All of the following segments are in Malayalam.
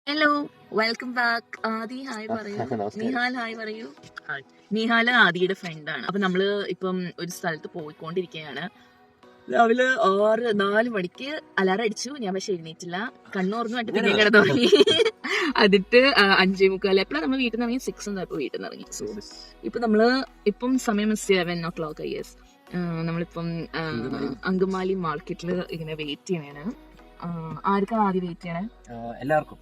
Hello, welcome back. Aadi hi പറയൂ. നിഹാൽ ഹായ് പറയൂ. നിഹാൽ ആദിയുടെ ഫ്രണ്ടാണ്. അപ്പൊ നമ്മള് ഇപ്പം ഒരു സ്ഥലത്ത് പോയിക്കൊണ്ടിരിക്കുകയാണ്. രാവിലെ 4 മണിക്ക് അലാറം അടിച്ചു. ഞാൻ പക്ഷെ എഴുന്നേറ്റില്ല. കണ്ണുറന്നു വേണ്ടി പിന്നെ കിടന്നു തുടങ്ങി. അതിട്ട് 5:45 എപ്പോഴാണ് നമ്മൾ വീട്ടിൽ നിന്ന് ഇറങ്ങി? 6 ആയപ്പോ വീട്ടിൽ നിന്ന് ഇറങ്ങി. സോ ഇപ്പൊ നമ്മള് സമയം 7 o'clock. യെസ്, നമ്മളിപ്പം അങ്കമാലി മാർക്കറ്റിൽ ഇങ്ങനെ വെയിറ്റ് ചെയ്യണേ. ആർക്കാണ് ആദ്യം വെയിറ്റ് ചെയ്യണേ? എല്ലാവർക്കും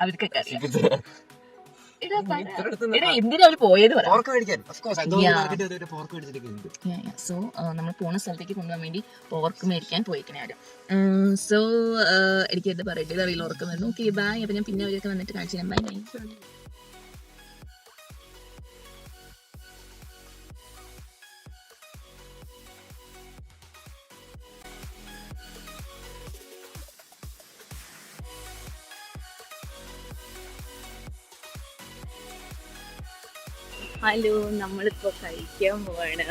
അവർക്കൊക്കെ എന്തിനാ അവര് പോയത്? സോ നമ്മൾ പോണ സ്ഥലത്തേക്ക് കൊണ്ടുപോകാൻ വേണ്ടി പോർക്ക് മേടിക്കാൻ പോയിക്കണേ ആരും. സോ എനിക്ക് എന്താ പറയട്ടെ, അറിയില്ല, ഉറക്കം വരുന്നു. Okay bye. അപ്പൊ ഞാൻ പിന്നെ അവരൊക്കെ വന്നിട്ട് കാണിച്ചു തരാം. Bye bye. ഹലോ, നമ്മളിപ്പോ കഴിക്കാൻ പോവാണ്.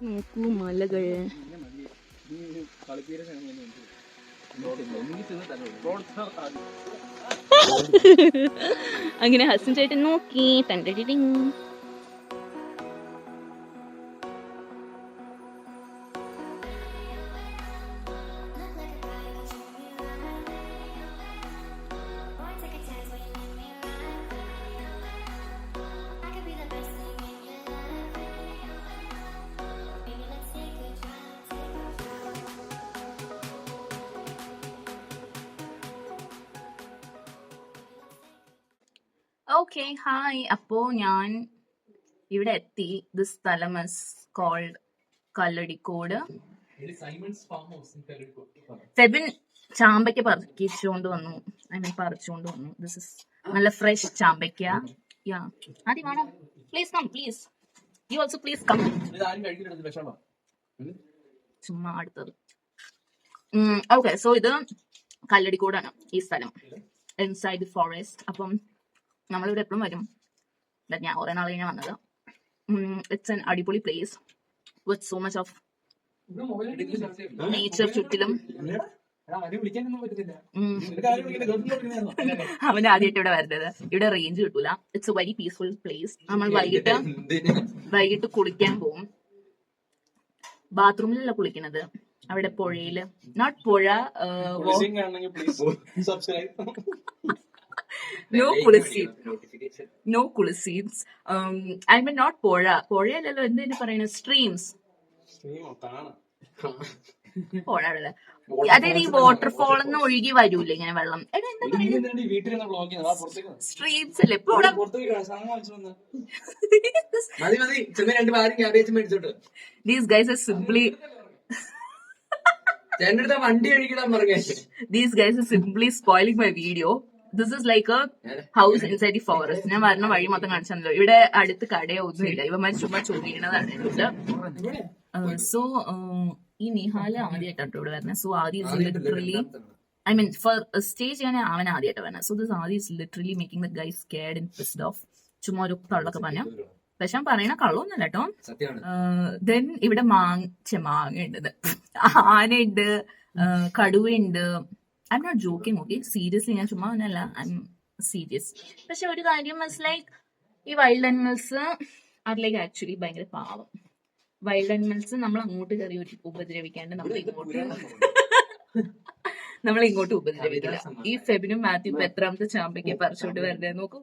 നോക്കൂ മലകൾ. അങ്ങനെ ഹസൻ ചേട്ടൻ നോക്കി തൻ്റെ. Okay hi. അപ്പോ ഞാൻ ഇവിടെ എത്തി. ദി സ്ഥലം ഇസ് കോൾഡ് കല്ലടിക്കോട്. ഫെബിൻ ചാമ്പയ്ക്ക പറിച്ചുകൊണ്ട് വന്നു. പറിച്ചുകൊണ്ട് വന്നു. ദിസ് ഇസ് നല്ല ഫ്രഷ് ചാമ്പയ്ക്ക. യാ, ആദ്യം വേണം. Please come, please. You also please come. ചുമ്മാ അടുത്തത്. ഓക്കെ, സോ ഇത് കല്ലടിക്കോടാണ് ഈ സ്ഥലം, ഇൻസൈഡ് ദി ഫോറസ്റ്റ്. അപ്പം നമ്മളിവിടെ എപ്പോഴും വരും. ഞാൻ കുറെ നാൾ കഴിഞ്ഞാൽ വന്നത്. ഇറ്റ്സ് എൻ അടിപൊളി place with so much of nature ചുറ്റിലും. അവന്റെ ആദ്യമായിട്ട് ഇവിടെ വരുന്നത്. ഇവിടെ റേഞ്ച് കിട്ടൂല. It's A very peaceful place. നമ്മൾ വൈകിട്ട് കുളിക്കാൻ പോകും. ബാത്റൂമിലല്ല കുളിക്കുന്നത്, അവിടെ പുഴയില്. നോട്ട് പുഴ, no കുളിസീഡ്സ്. ഐ മീൻ നോട്ട് പുഴ. പുഴയല്ലല്ലോ, എന്തിനു പറയുന്നത്? സ്ട്രീംസ്. പുഴ അതായത് ഈ വാട്ടർഫോൾ നിന്ന് ഒഴുകി വരൂല്ലേ ഇങ്ങനെ വെള്ളം. സ്ട്രീംസ് അല്ലേ ഇപ്പൊ. These guys are simply These guys are simply spoiling my video. This is like A house inside the forest. ഞാൻ വരുന്ന വഴി മൊത്തം കാണിച്ചല്ലോ. ഇവിടെ അടുത്ത് കടയോ ഒന്നുമില്ല. ഇവന്മാർ ചുമ്മാ ചോദിക്കുന്നതാണ്. സോ ഈ നിഹാല് ആദ്യമായിട്ടാണ് ഇവിടെ വരുന്നത്. സോ ആദ്യം literally I mean, for stage ഞാൻ അവൻ ആദ്യമായിട്ട് വരുന്നത്. സോ ദിസ് ആദ്യം is literally making the guys scared and pissed of. ചുമ്മാ ഒരു കള്ളൊക്കെ പറഞ്ഞു. പക്ഷെ ഞാൻ പറയണ കള്ളൊന്നുമല്ല കേട്ടോ. ദെൻ ഇവിടെ മാങ്ങയുണ്ട്, ആനയുണ്ട്, കടുവയുണ്ട്. I'm not joking. Okay, seriously ഞാൻ ചുമ്മാ ഒന്നല്ല, ഐ എം സീരിയസ്. പക്ഷെ ഒരു കാര്യം ഇസ് ലൈക്ക് ഈ wild animals are like actually ഭയങ്കര പാവം. വൈൽഡ് അനിമൽസ് നമ്മൾ അങ്ങോട്ട് കയറി ഉപദ്രവിക്കാണ്ട് നമ്മൾ ഇങ്ങോട്ട് ഉപദ്രവിക്കില്ല. ഈ ഫെബിനും മാത്യു ഇപ്പൊ എത്രാമത്തെ ചാമ്പയ്ക്ക് പറിച്ചോണ്ട് വരണ്ടേ നോക്കൂ.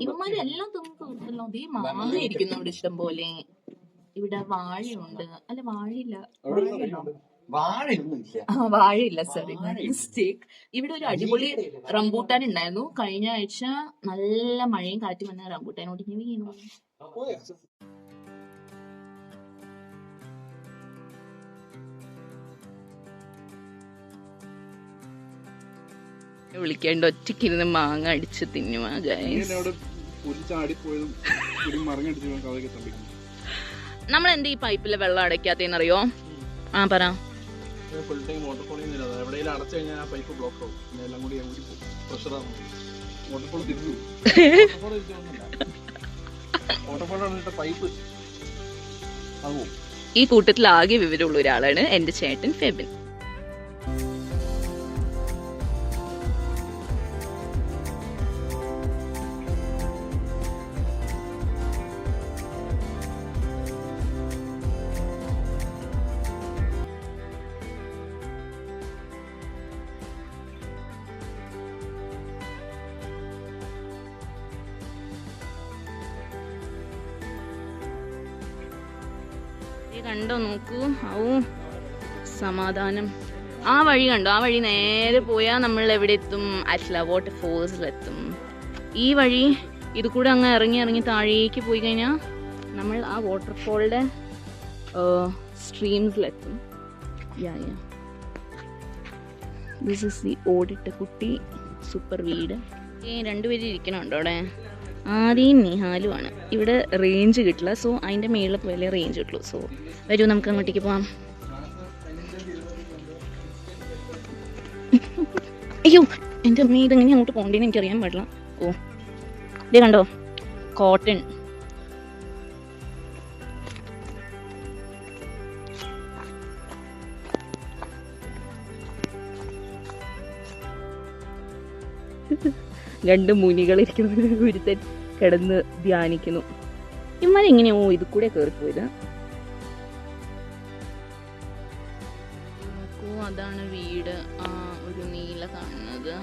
ഇവന്മാരെല്ലാം തീർത്തല്ലോ. ഈ മാങ്ങ ഇരിക്കുന്നു ഇവിടെ ഇഷ്ടം പോലെ. ഇവിടെ വാഴയുണ്ട്. അല്ല, വാഴയില്ല, വാഴയില്ല, സോറി മിസ്റ്റേക്ക്. ഇവിടെ ഒരു അടിപൊളി റംബൂട്ടാൻ ഉണ്ടായിരുന്നു. കഴിഞ്ഞ ആഴ്ച നല്ല മഴയും കാറ്റും വന്ന റംബൂട്ടാൻ ഒടിഞ്ഞു വീണു. വിളിക്കാണ്ട് ഒറ്റയ്ക്കിരുന്ന് മാങ്ങ അടിച്ച് തിന്നുക. നമ്മൾ എന്ത് ഈ പൈപ്പിലെ വെള്ളം അടയ്ക്കാത്തേന്നറിയോ? ആ പറ. ഈ കൂട്ടത്തിൽ ആകെ വിവരമുള്ള ഒരാളാണ് എന്റെ ചേട്ടൻ ഫെബിൻ. കണ്ടോ, നോക്കൂ, ഔ സമാധാനം. ആ വഴി കണ്ടോ? ആ വഴി നേരെ പോയാൽ നമ്മൾ എവിടെ എത്തും? അറ്റ്ല വാട്ടർഫോൾസിലെത്തും. ഈ വഴി ഇത് കൂടെ അങ്ങ് ഇറങ്ങി താഴേക്ക് പോയി കഴിഞ്ഞാൽ നമ്മൾ ആ വാട്ടർഫോളിന്റെ സ്ട്രീംസിലെത്തും. ദിസ് ഇസ് ദി ഓടിട്ട കുട്ടി സൂപ്പർ വീട്. രണ്ടുപേരും ഇരിക്കണുണ്ടോ അവിടെ? ആദ്യം നിഹാലുമാണ്. ഇവിടെ റേഞ്ച് കിട്ടില്ല. സോ അതിൻ്റെ മേളിൽ പോയാലേ റേഞ്ച് കിട്ടുള്ളൂ. സോ വരൂ, നമുക്ക് അങ്ങോട്ടേക്ക് പോവാം. അയ്യോ, എൻ്റെ അമ്മ, ഇതെങ്ങനെ അങ്ങോട്ട് പോകേണ്ടതെന്ന് എനിക്കറിയാൻ പാടില്ല. ഓ, ഇതേ കണ്ടോ, കോട്ടൺ. രണ്ട് മുനികളിരിക്കുന്ന ഗുരുത്തൻ കിടന്ന് ധ്യാനിക്കുന്നു. ഇമ്മാരെങ്ങനെയോ ഇത് കൂടെ കയറിപ്പോയത്. അതാണ് വീട്. ആ ഒരു നീല കാണുന്നത്.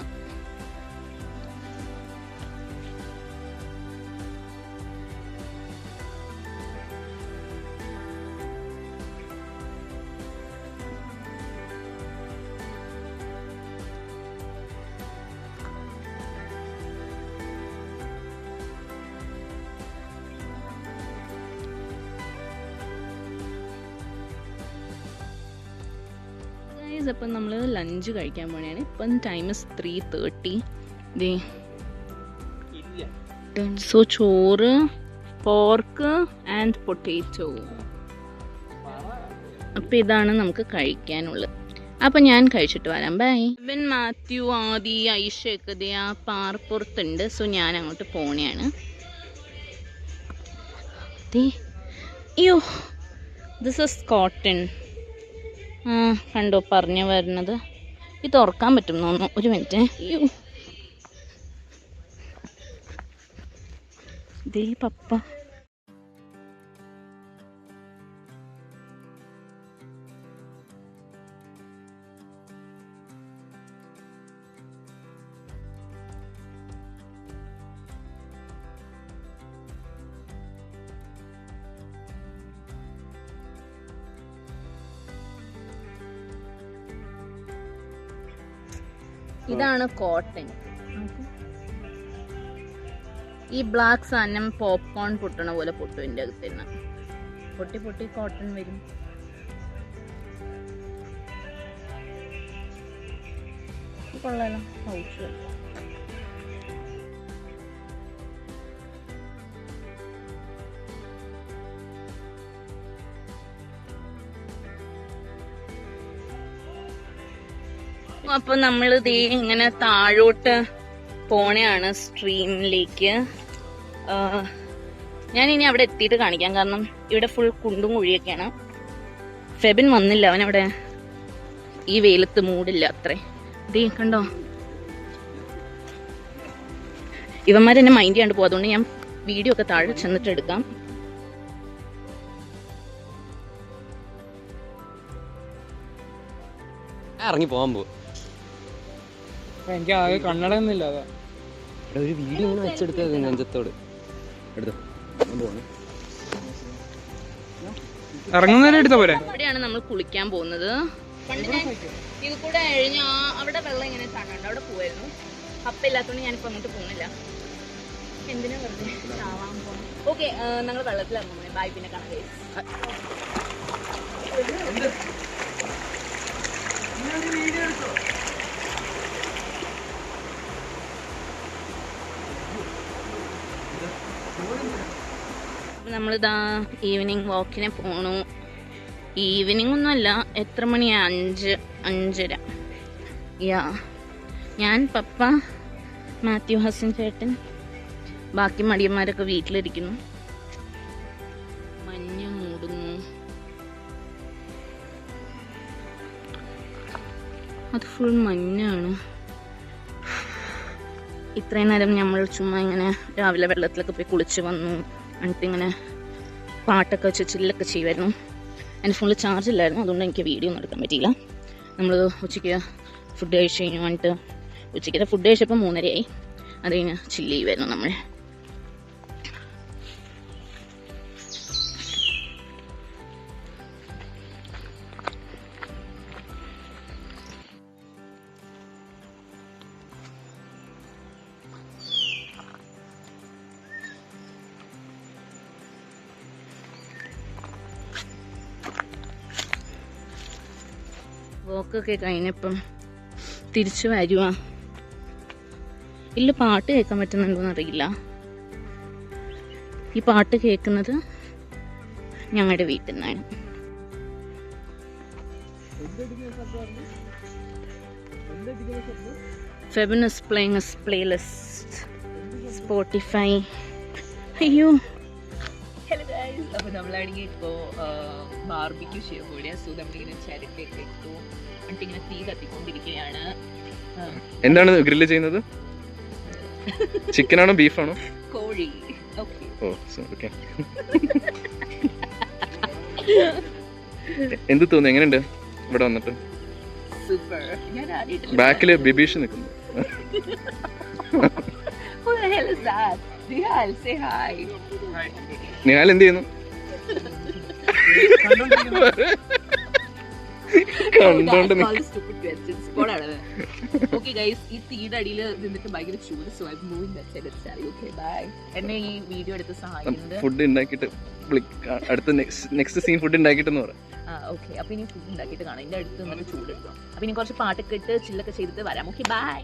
അപ്പം നമ്മൾ ലഞ്ച് കഴിക്കാൻ പോണെയാണ്. ഇപ്പം ടൈം ഇസ് 3:30. സോ ചോറ്, പോർക്ക് ആൻഡ് പൊട്ടേറ്റോ. അപ്പം ഇതാണ് നമുക്ക് കഴിക്കാനുള്ളത്. അപ്പം ഞാൻ കഴിച്ചിട്ട് വരാം. ബൈ. ഇവൻ മാത്യു, ആദി, ഐഷയൊക്കെ ദേ ആ പാറപ്പുറത്തുണ്ട്. സോ ഞാൻ അങ്ങോട്ട് പോണെയാണ്. അയ്യോ, ദിസ് ഇസ് കോട്ടൺ. കണ്ടോ പറഞ്ഞു വരുന്നത്. ഇത് തുറക്കാൻ പറ്റും തോന്നുന്നു. ഒരു മിനിറ്റ്. അയ്യോ, ദേ പപ്പ. ഇതാണ് കോട്ടൺ. ഈ ബ്ലാക്ക് സാധനം പോപ്കോൺ പൊട്ടണ പോലെ പൊട്ടും എൻ്റെ അകത്ത് തന്നെ. പൊട്ടി പൊട്ടി കോട്ടൺ വരും. കൊള്ളാലോ പൗച്ച്. അപ്പൊ നമ്മൾ ദേ ഇങ്ങനെ താഴോട്ട് പോണെയാണ് സ്ട്രീമിലേക്ക്. ഞാൻ ഇനി അവിടെ എത്തിയിട്ട് കാണിക്കാം, കാരണം ഇവിടെ ഫുൾ കുണ്ടും കുഴിയൊക്കെയാണ്. ഫെബിൻ വന്നില്ല, അവനവിടെ ഈ വെയിലത്ത് മൂടില്ല അത്രേ. ദേ കണ്ടോ, ഇവന്മാരെന്നെ മൈൻഡ് ചെയ്യാണ്ട് പോകും. അതുകൊണ്ട് ഞാൻ വീഡിയോ ഒക്കെ താഴെ ചെന്നിട്ട് എടുക്കാം. ഇറങ്ങി പോകാൻ പോകും. എനിക്ക് ആകെ കണ്ണടയൊന്നുമില്ല. അതാ ഒരു വീഡിയോ ഇങ്ങനെ വെച്ചെടുത്തത് നെഞ്ചത്തോട് എടുത്തോ. ഇറങ്ങുന്നവരെ എടുത്ത പോരെ. അവിടെയാണ് നമ്മൾ കുളിക്കാൻ പോകുന്നത്. പണ്ട് ഞാൻ ഇത് കൂടെ കഴിഞ്ഞ അവിടെ വെള്ളം ഇങ്ങനെ ചാടാണ്ട് അവിടെ പോവായിരുന്നു. അപ്പ ഇല്ലാത്തതുകൊണ്ട് ഞാനിപ്പോ അങ്ങോട്ട് പോകുന്നില്ല. എന്തിനാ വെറുതെ ചാവാൻ പോകണം. ഓക്കെ, ഞങ്ങൾ വെള്ളത്തിൽ ഇറങ്ങുന്നത്. ബൈ, പിന്നെ കാണാം. നമ്മളിതാ ഈവനിങ് വാക്കിന് പോണു. ഈവനിങ് ഒന്നുമല്ല, എത്ര മണിയാ? 5:30. യാ, ഞാൻ, പപ്പ, മാത്യു, ഹസൻ ചേട്ടൻ, ബാക്കി മടിയന്മാരൊക്കെ വീട്ടിലിരിക്കുന്നു. മഞ്ഞ് മൂടുന്നു. അത് ഫുൾ മഞ്ഞാണ്. ഇത്രയും നേരം നമ്മൾ ചുമ്മാ ഇങ്ങനെ രാവിലെ വെള്ളത്തിലൊക്കെ പോയി കുളിച്ച് വന്നു. എന്നിട്ട് ഇങ്ങനെ പാട്ടൊക്കെ വെച്ച് ചില്ലൊക്കെ ചെയ്യുമായിരുന്നു. എൻ്റെ ഫോണിൽ ചാർജ് ഇല്ലായിരുന്നു, അതുകൊണ്ട് എനിക്ക് വീഡിയോ ഒന്നും എടുക്കാൻ പറ്റിയില്ല. നമ്മൾ ഉച്ചയ്ക്ക് ഫുഡ് കഴിച്ച് കഴിഞ്ഞു. വന്നിട്ട് ഉച്ചയ്ക്കത്തെ ഫുഡ് കഴിച്ചപ്പോൾ 3:30 അത് കഴിഞ്ഞ് ചില്ല് ചെയ്യുമായിരുന്നു നമ്മൾ. വോക്കൊക്കെ കഴിഞ്ഞപ്പം തിരിച്ചു വരുക. ഇല്ല, പാട്ട് കേൾക്കാൻ പറ്റുന്നുണ്ടോന്ന് അറിയില്ല. ഈ പാട്ട് കേൾക്കുന്നത് ഞങ്ങളുടെ വീട്ടിൽ നിന്നാണ്. Febin is playing a playlist, Spotify. അയ്യോ, ഹലോ ഗൈസ്. അപ്പോൾ നമ്മളാണെങ്കിൽ ഇപ്പോൾ ബാർബിക്യൂ ചെയ്യാൻ പോവുകയാണ്. സോ നമ്മളിങ്ങനെ ചിരട്ടയൊക്കെ ഇട്ടു എന്നിട്ട് ഇങ്ങനെ തീ കത്തിക്കൊണ്ടിരിക്കുകയാണ്. എന്താണ് ഗ്രില്ല് ചെയ്യുന്നത്? ചിക്കനാണോ ബീഫാണോ? കോഴി. ഓക്കെ. എന്ത് തോന്നുന്നു, എങ്ങനെയുണ്ട് ഇവിടെ വന്നിട്ട്? സൂപ്പർ. ഞാൻ ബാക്കില് ബിബീഷ് നിൽക്കുന്നു. Who the hell is that? Nihal, say hi. Nihal എന്ത് ചെയ്യുന്നു? ഓക്കെ ഗൈസ്, ഈ തീയുടെ അടിയിൽ നിന്നിട്ട് ഭയങ്കര ചൂട്. So I move in that side. Sorry. Okay bye. എന്നെ ഈ വീഡിയോ എടുത്ത് സഹായിക്കുന്നത് ഫുഡ് ഉണ്ടാക്കിയിട്ട് അടുത്ത നെക്സ്റ്റ് സീൻ ഫുഡ് ഉണ്ടാക്കിയിട്ടെന്ന് പറയാം. ഓക്കെ, അപ്പൊ ഇനി ഫുഡ് ഉണ്ടാക്കിയിട്ട് കാണാം. ഇതിന്റെ അടുത്ത് നിന്നിട്ട് ചൂട് എടുക്കും. അപ്പൊ ഇനി കുറച്ച് പാട്ടൊക്കെ ഇട്ട് ചില്ലൊക്കെ ചെയ്തിട്ട് വരാം. Okay bye.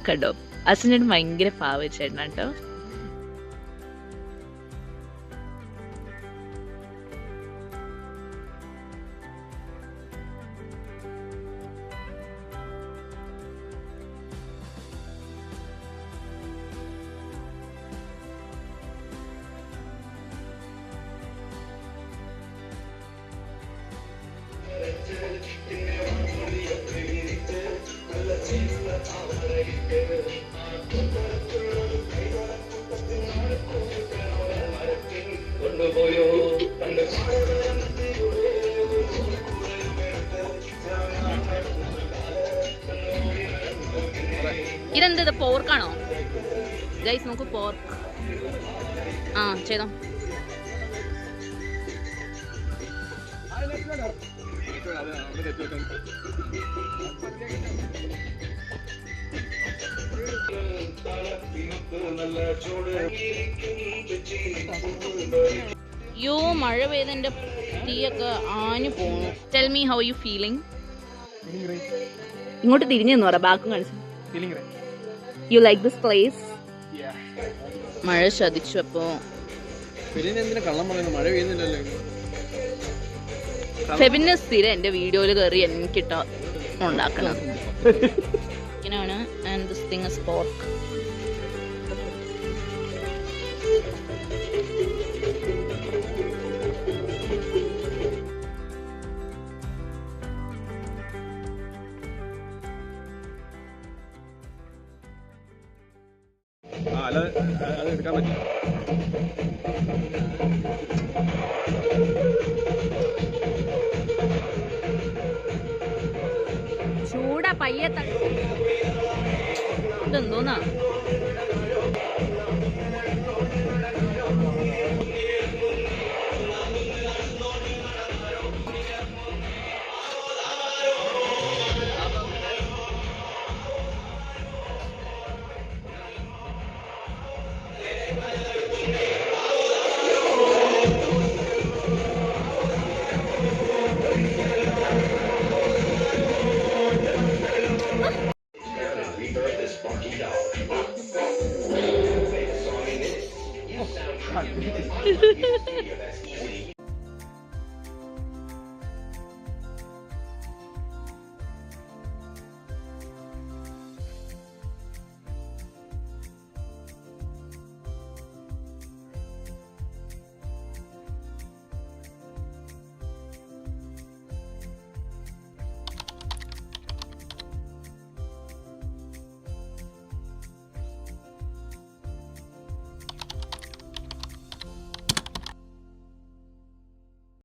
കണ്ടോ, അച്ഛൻ ഭയങ്കര പാവ ചേട്ടനാ കേട്ടോ. ഇതെന്ത് പോർക്കാണോ ഗൈസ്? നമുക്ക് പോർക്ക് ചെയ്തോ. യോ മഴ പെയ്തെന്റെ തീയൊക്കെ ആഞ്ഞു പോണു. Tell me how you feeling? ഇങ്ങോട്ട് തിരിഞ്ഞു പറ, ബാക്കും കാണിച്ചു. You like this place? മഴ ശ്രദ്ധിച്ചു. അപ്പോ ഫെബിന് സ്ഥിരം എന്റെ വീഡിയോയിൽ കയറി എനിക്കിട്ട ഉണ്ടാക്കണം. ഇങ്ങനെയാണ്. And this thing is pork. ചൂടാ പയ്യെ ഇതെന്തോന്നാ